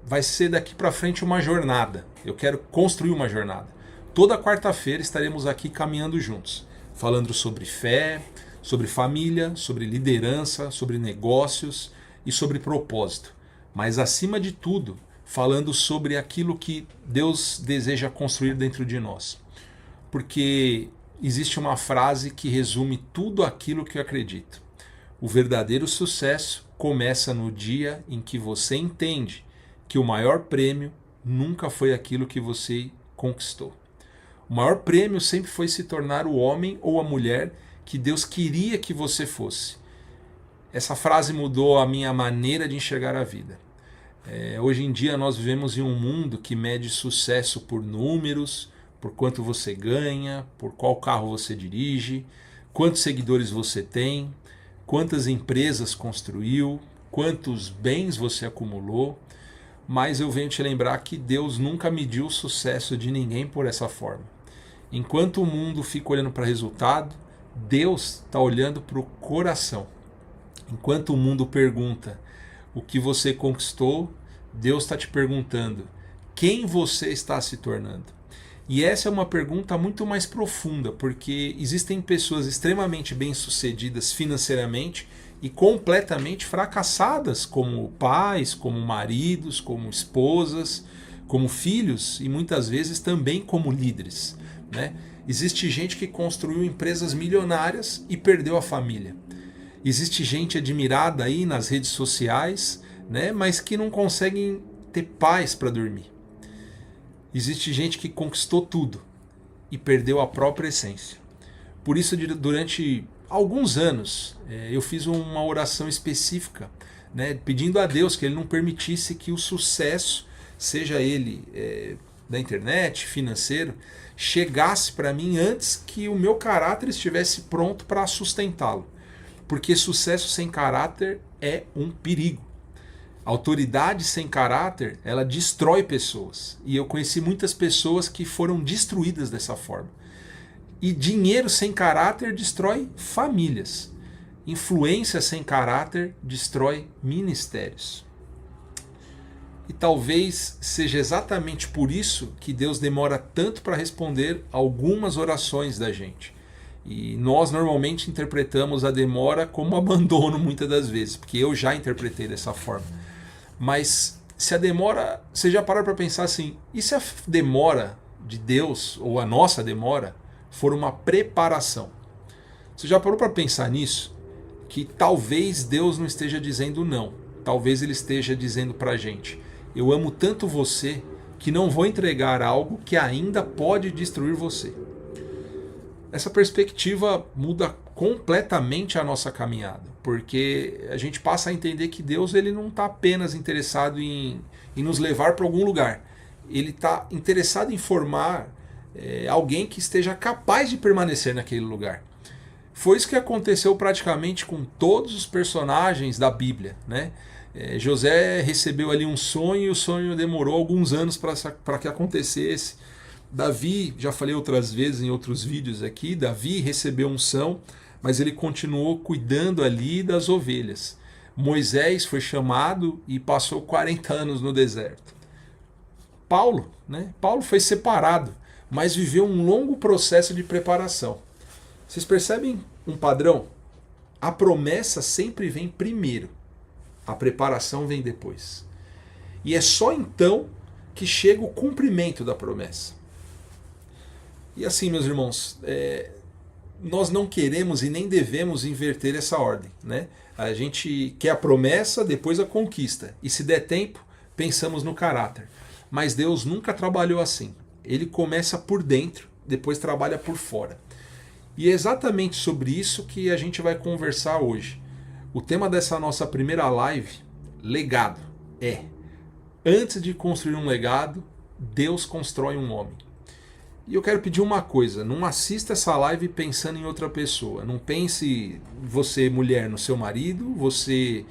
Vai ser daqui para frente uma jornada. Eu quero construir uma jornada. Toda quarta-feira estaremos aqui caminhando juntos, falando sobre fé, sobre família, sobre liderança, sobre negócios e sobre propósito. Mas acima de tudo, falando sobre aquilo que Deus deseja construir dentro de nós. Porque existe uma frase que resume tudo aquilo que eu acredito. O verdadeiro sucesso começa no dia em que você entende que o maior prêmio nunca foi aquilo que você conquistou. O maior prêmio sempre foi se tornar o homem ou a mulher que Deus queria que você fosse. Essa frase mudou a minha maneira de enxergar a vida. Hoje em dia nós vivemos em um mundo que mede sucesso por números, por quanto você ganha, por qual carro você dirige, quantos seguidores você tem, quantas empresas construiu, quantos bens você acumulou. Mas eu venho te lembrar que Deus nunca mediu o sucesso de ninguém por essa forma. Enquanto o mundo fica olhando para o resultado, Deus está olhando para o coração. Enquanto o mundo pergunta o que você conquistou, Deus está te perguntando quem você está se tornando. E essa é uma pergunta muito mais profunda, porque existem pessoas extremamente bem-sucedidas financeiramente e completamente fracassadas como pais, como maridos, como esposas, como filhos e muitas vezes também como líderes, né? Existe gente que construiu empresas milionárias e perdeu a família. Existe gente admirada aí nas redes sociais, né, mas que não conseguem ter paz para dormir. Existe gente que conquistou tudo e perdeu a própria essência. Por isso, durante alguns anos, eu fiz uma oração específica, né, pedindo a Deus que Ele não permitisse que o sucesso, seja ele da internet, financeiro, chegasse para mim antes que o meu caráter estivesse pronto para sustentá-lo. Porque sucesso sem caráter é um perigo. Autoridade sem caráter, ela destrói pessoas. E eu conheci muitas pessoas que foram destruídas dessa forma. E dinheiro sem caráter destrói famílias. Influência sem caráter destrói ministérios. E talvez seja exatamente por isso que Deus demora tanto para responder algumas orações da gente. E nós normalmente interpretamos a demora como abandono muitas das vezes, porque eu já interpretei dessa forma. Mas se a demora, você já parou para pensar assim, e se a demora de Deus, ou a nossa demora, for uma preparação? Você já parou para pensar nisso? Que talvez Deus não esteja dizendo não, talvez Ele esteja dizendo para a gente, eu amo tanto você que não vou entregar algo que ainda pode destruir você. Essa perspectiva muda completamente a nossa caminhada, porque a gente passa a entender que Deus ele não está apenas interessado em nos levar para algum lugar. Ele está interessado em formar alguém que esteja capaz de permanecer naquele lugar. Foi isso que aconteceu praticamente com todos os personagens da Bíblia, né? José recebeu ali um sonho e o sonho demorou alguns anos para que acontecesse. Davi, já falei outras vezes em outros vídeos aqui, Davi recebeu unção, mas ele continuou cuidando ali das ovelhas. Moisés foi chamado e passou 40 anos no deserto. Paulo, né? Paulo foi separado, mas viveu um longo processo de preparação. Vocês percebem um padrão? A promessa sempre vem primeiro, a preparação vem depois. E é só então que chega o cumprimento da promessa. E assim, meus irmãos, nós não queremos e nem devemos inverter essa ordem, né? A gente quer a promessa, depois a conquista. E se der tempo, pensamos no caráter. Mas Deus nunca trabalhou assim. Ele começa por dentro, depois trabalha por fora. E é exatamente sobre isso que a gente vai conversar hoje. O tema dessa nossa primeira live, legado, antes de construir um legado, Deus constrói um homem. E eu quero pedir uma coisa, não assista essa live pensando em outra pessoa. Não pense você, mulher, no seu marido, você